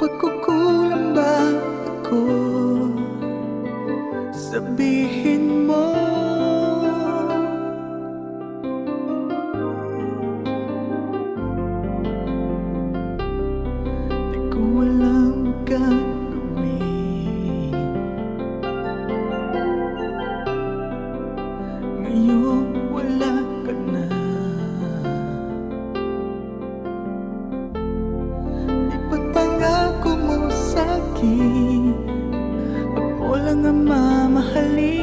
pagkukulang ba ako? Sabihin mo. Di ko alam gagawin. Ngayon wala ka na. Ipagpangako mo sa'kin, ako lang ang mamahalin.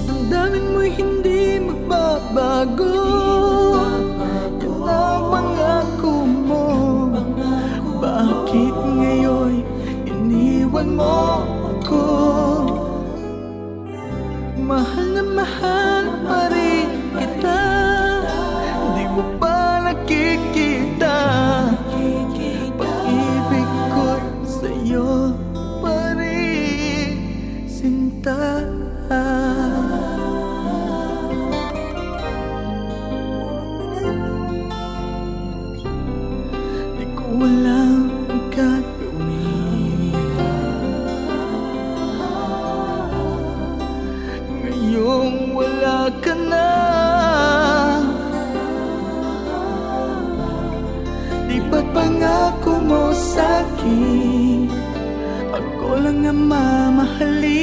Damdamin mo'y hindi magbabago. Yan ang pangako mo. Bakit ngayon iniwan mo ako? Mahal na mahal pa rin kita. Di mo ba nakikita? Pag-ibig ko'y sa'yo pa rin, sinta. Di ko alam ang gagawin. Ngayong wala ka na. Di ba't pangako mo sa'kin, ako lang ang mamahalin.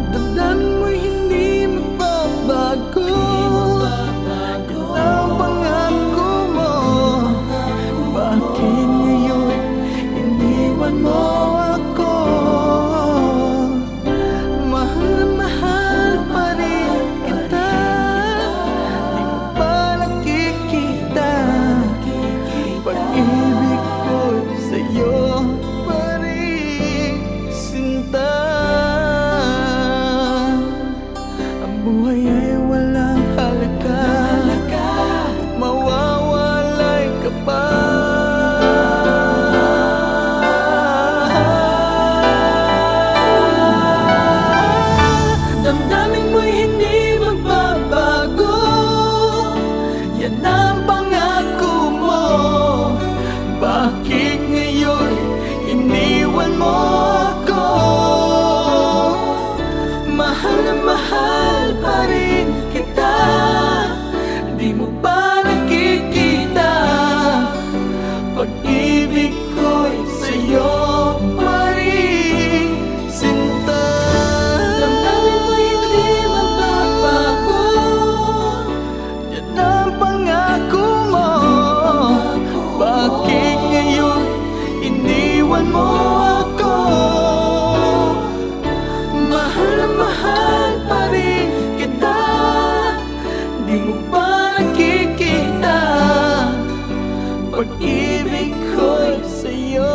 Damdamin mo'y hindi magbabago. Yan ang pangako mo. Bakit ngayon iniwan mo ako? Mahal na mahal pa rin kita. Di mo ba nakikita? Pag-ibig ko'y sa'yo pa rin, sinta. Ang buhay ay walang halaga. Mawawalay ka pa. Damdamin mo'y hindi magbabago. Yan ang pangako mo. Bakit ngayon iniwan mo ako? Mahal na mahal pa rin kita. Di mo ba nakikita? Pag-ibig ko'y sa'yo pa rin, sinta. Damdamin mo'y hindi magbabago. Yan ang pangako mo. Bakit ngayon iniwan mo ako? Mahal na mahal pa rin kita. Di mo ba nakikita? Pag-ibig ko'y sa'yo